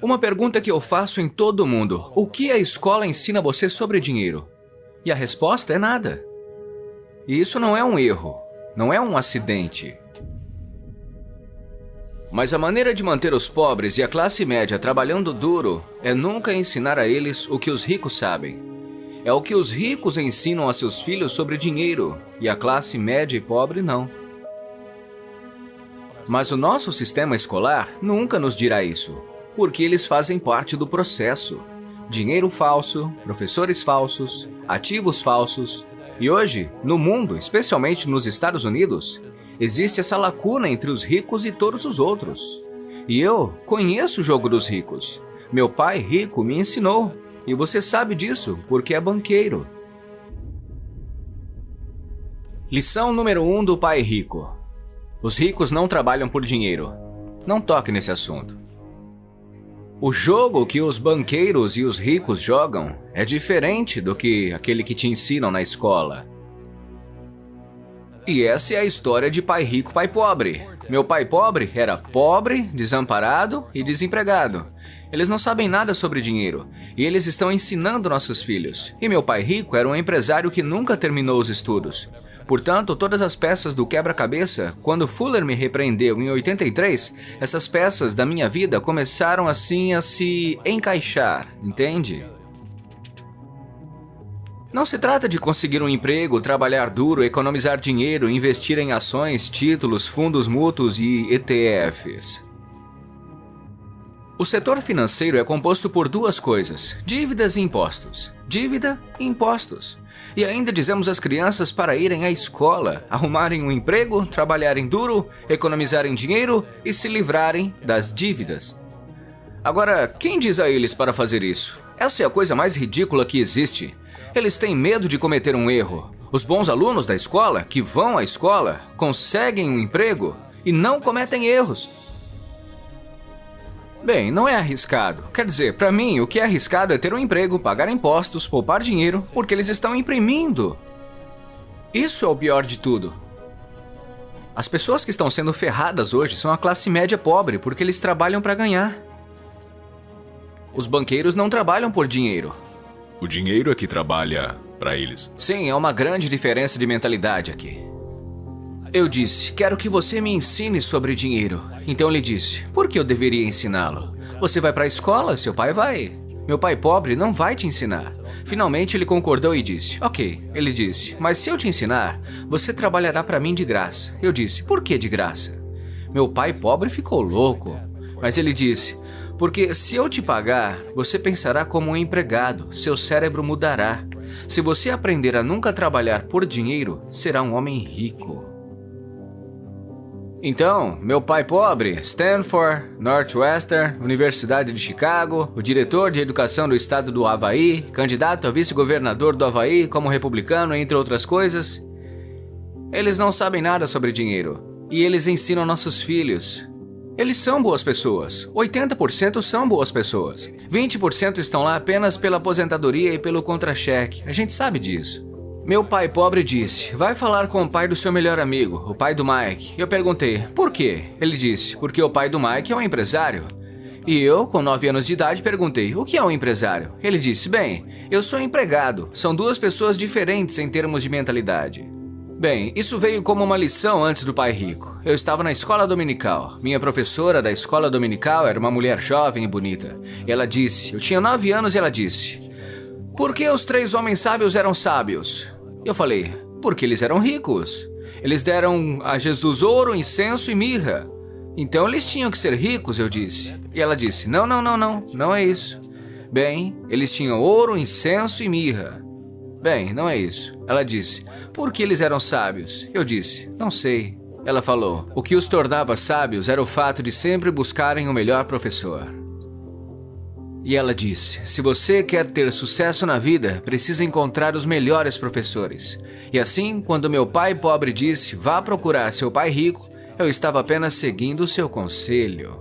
Uma pergunta que eu faço em todo mundo: o que a escola ensina você sobre dinheiro? E a resposta é nada. E isso não é um erro, não é um acidente. Mas a maneira de manter os pobres e a classe média trabalhando duro é nunca ensinar a eles o que os ricos sabem. É o que os ricos ensinam a seus filhos sobre dinheiro, e a classe média e pobre não. Mas o nosso sistema escolar nunca nos dirá isso, porque eles fazem parte do processo. Dinheiro falso, professores falsos, ativos falsos. E hoje, no mundo, especialmente nos Estados Unidos, existe essa lacuna entre os ricos e todos os outros. E eu conheço o jogo dos ricos. Meu pai rico me ensinou. E você sabe disso, porque é banqueiro. Lição número 1 do pai rico. Os ricos não trabalham por dinheiro. Não toque nesse assunto. O jogo que os banqueiros e os ricos jogam é diferente do que aquele que te ensinam na escola. E essa é a história de pai rico, pai pobre. Meu pai pobre era pobre, desamparado e desempregado. Eles não sabem nada sobre dinheiro, e eles estão ensinando nossos filhos. E meu pai rico era um empresário que nunca terminou os estudos. Portanto, todas as peças do quebra-cabeça, quando Fuller me repreendeu em 83, essas peças da minha vida começaram assim a se encaixar, entende? Não se trata de conseguir um emprego, trabalhar duro, economizar dinheiro, investir em ações, títulos, fundos mútuos e ETFs. O setor financeiro é composto por duas coisas: dívidas e impostos. Dívida e impostos. E ainda dizemos às crianças para irem à escola, arrumarem um emprego, trabalharem duro, economizarem dinheiro e se livrarem das dívidas. Agora, quem diz a eles para fazer isso? Essa é a coisa mais ridícula que existe. Eles têm medo de cometer um erro. Os bons alunos da escola, que vão à escola, conseguem um emprego e não cometem erros. Bem, não é arriscado. Quer dizer, para mim, o que é arriscado é ter um emprego, pagar impostos, poupar dinheiro, porque eles estão imprimindo. Isso é o pior de tudo. As pessoas que estão sendo ferradas hoje são a classe média pobre, porque eles trabalham para ganhar. Os banqueiros não trabalham por dinheiro. O dinheiro é que trabalha para eles. Sim, é uma grande diferença de mentalidade aqui. Eu disse: quero que você me ensine sobre dinheiro. Então ele disse: por que eu deveria ensiná-lo? Você vai para a escola, seu pai vai. Meu pai pobre não vai te ensinar. Finalmente ele concordou e disse: ok. Ele disse: mas se eu te ensinar, você trabalhará para mim de graça. Eu disse: por que de graça? Meu pai pobre ficou louco. Mas ele disse: porque se eu te pagar, você pensará como um empregado, seu cérebro mudará. Se você aprender a nunca trabalhar por dinheiro, será um homem rico. Então, meu pai pobre, Stanford, Northwestern, Universidade de Chicago, o diretor de educação do estado do Havaí, candidato a vice-governador do Havaí como republicano, entre outras coisas, eles não sabem nada sobre dinheiro. E eles ensinam nossos filhos. Eles são boas pessoas. 80% são boas pessoas. 20% estão lá apenas pela aposentadoria e pelo contra-cheque. A gente sabe disso. Meu pai pobre disse: vai falar com o pai do seu melhor amigo, o pai do Mike. Eu perguntei: por quê? Ele disse: porque o pai do Mike é um empresário. E eu, com 9 anos de idade, perguntei: o que é um empresário? Ele disse: bem, eu sou empregado. São duas pessoas diferentes em termos de mentalidade. Bem, isso veio como uma lição antes do pai rico. Eu estava na escola dominical. Minha professora da escola dominical era uma mulher jovem e bonita. E ela disse: eu tinha 9 anos e ela disse: por que os 3 homens sábios eram sábios? Eu falei: porque eles eram ricos. Eles deram a Jesus ouro, incenso e mirra. Então eles tinham que ser ricos, eu disse. E ela disse: não é isso. Bem, eles tinham ouro, incenso e mirra. Bem, não é isso. Ela disse: por que eles eram sábios? Eu disse: não sei. Ela falou: o que os tornava sábios era o fato de sempre buscarem o melhor professor. E ela disse: se você quer ter sucesso na vida, precisa encontrar os melhores professores. E assim, quando meu pai pobre disse: vá procurar seu pai rico, eu estava apenas seguindo o seu conselho.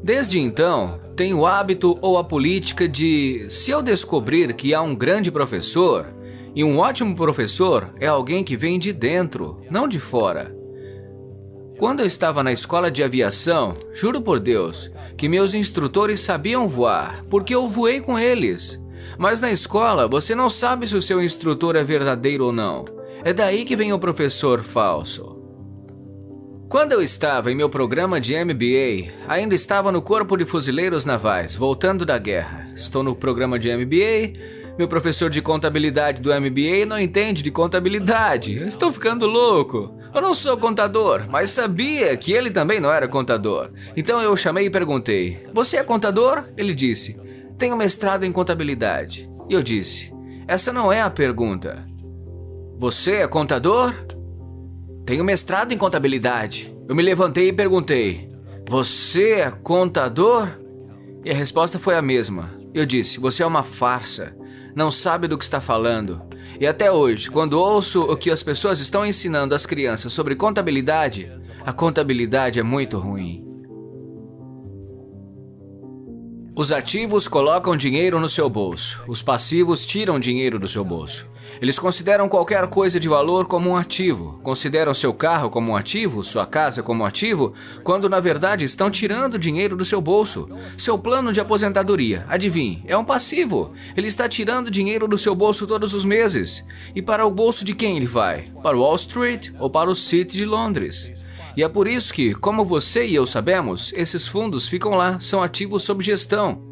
Desde então, tenho o hábito ou a política de, se eu descobrir que há um grande professor, e um ótimo professor é alguém que vem de dentro, não de fora. Quando eu estava na escola de aviação, juro por Deus, que meus instrutores sabiam voar, porque eu voei com eles. Mas na escola, você não sabe se o seu instrutor é verdadeiro ou não. É daí que vem o professor falso. Quando eu estava em meu programa de MBA, ainda estava no Corpo de Fuzileiros Navais, voltando da guerra. Estou no programa de MBA, meu professor de contabilidade do MBA não entende de contabilidade. Eu estou ficando louco. Eu não sou contador, mas sabia que ele também não era contador. Então eu chamei e perguntei, você é contador? Ele disse, tenho mestrado em contabilidade. E eu disse, essa não é a pergunta. Você é contador? Tenho mestrado em contabilidade. Eu me levantei e perguntei, você é contador? E a resposta foi a mesma. Eu disse, você é uma farsa. Não sabe do que está falando. E até hoje, quando ouço o que as pessoas estão ensinando às crianças sobre contabilidade, a contabilidade é muito ruim. Os ativos colocam dinheiro no seu bolso. Os passivos tiram dinheiro do seu bolso. Eles consideram qualquer coisa de valor como um ativo. Consideram seu carro como um ativo, sua casa como um ativo, quando na verdade estão tirando dinheiro do seu bolso. Seu plano de aposentadoria, adivinhe, é um passivo. Ele está tirando dinheiro do seu bolso todos os meses. E para o bolso de quem ele vai? Para o Wall Street ou para o City de Londres? E é por isso que, como você e eu sabemos, esses fundos ficam lá, são ativos sob gestão.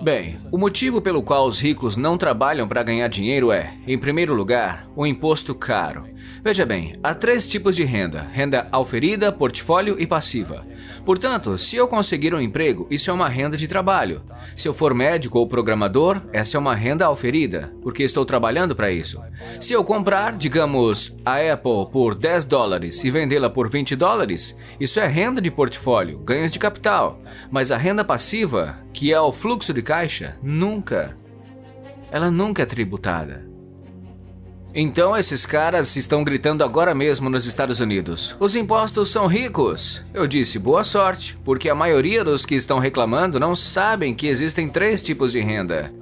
Bem, o motivo pelo qual os ricos não trabalham para ganhar dinheiro é, em primeiro lugar, o imposto caro. Veja bem, há 3 tipos de renda: renda auferida, portfólio e passiva. Portanto, se eu conseguir um emprego, isso é uma renda de trabalho. Se eu for médico ou programador, essa é uma renda auferida, porque estou trabalhando para isso. Se eu comprar, digamos, a Apple por $10 e vendê-la por $20, isso é renda de portfólio, ganhos de capital. Mas a renda passiva, que é o fluxo de caixa, ela nunca é tributada. Então esses caras estão gritando agora mesmo nos Estados Unidos, os impostos são ricos. Eu disse, boa sorte, porque a maioria dos que estão reclamando não sabem que existem 3 tipos de renda.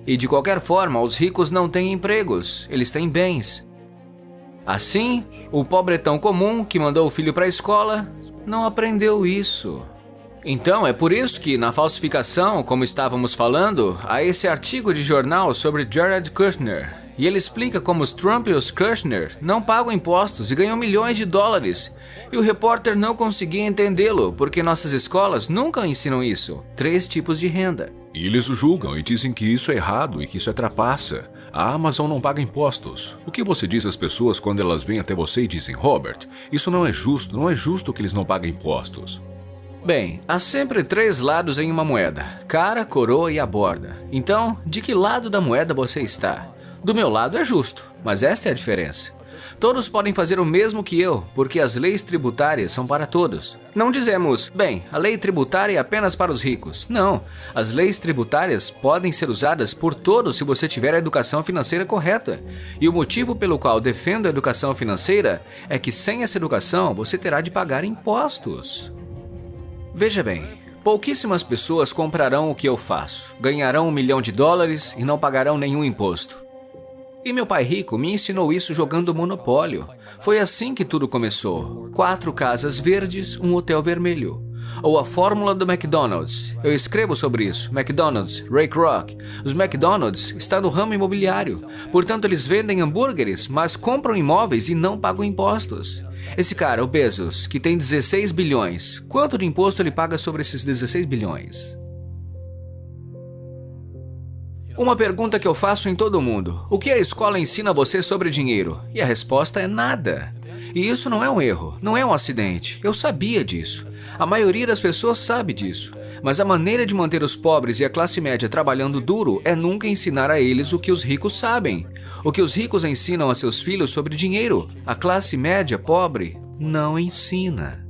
E de qualquer forma, os ricos não têm empregos, eles têm bens. Assim, o pobretão comum que mandou o filho para a escola não aprendeu isso. Então, é por isso que, na falsificação, como estávamos falando, há esse artigo de jornal sobre Jared Kushner. E ele explica como os Trump e os Kushner não pagam impostos e ganham milhões de dólares. E o repórter não conseguia entendê-lo, porque nossas escolas nunca ensinam isso. 3 tipos de renda. E eles o julgam e dizem que isso é errado e que isso é trapaça. A Amazon não paga impostos. O que você diz às pessoas quando elas vêm até você e dizem, Robert, isso não é justo que eles não paguem impostos? Bem, há sempre 3 lados em uma moeda: cara, coroa e a borda. Então, de que lado da moeda você está? Do meu lado é justo, mas esta é a diferença. Todos podem fazer o mesmo que eu, porque as leis tributárias são para todos. Não dizemos, bem, a lei tributária é apenas para os ricos. Não, as leis tributárias podem ser usadas por todos se você tiver a educação financeira correta. E o motivo pelo qual defendo a educação financeira é que sem essa educação você terá de pagar impostos. Veja bem, pouquíssimas pessoas comprarão o que eu faço, ganharão $1 milhão e não pagarão nenhum imposto. E meu pai rico me ensinou isso jogando Monopólio. Foi assim que tudo começou. 4 casas verdes, um hotel vermelho. Ou a fórmula do McDonald's. Eu escrevo sobre isso. McDonald's, Ray Kroc. Os McDonald's estão no ramo imobiliário. Portanto, eles vendem hambúrgueres, mas compram imóveis e não pagam impostos. Esse cara, o Bezos, que tem 16 bilhões, quanto de imposto ele paga sobre esses 16 bilhões? Uma pergunta que eu faço em todo mundo: o que a escola ensina você sobre dinheiro? E a resposta é nada. E isso não é um erro, não é um acidente. Eu sabia disso. A maioria das pessoas sabe disso. Mas a maneira de manter os pobres e a classe média trabalhando duro é nunca ensinar a eles o que os ricos sabem. O que os ricos ensinam a seus filhos sobre dinheiro, a classe média pobre não ensina.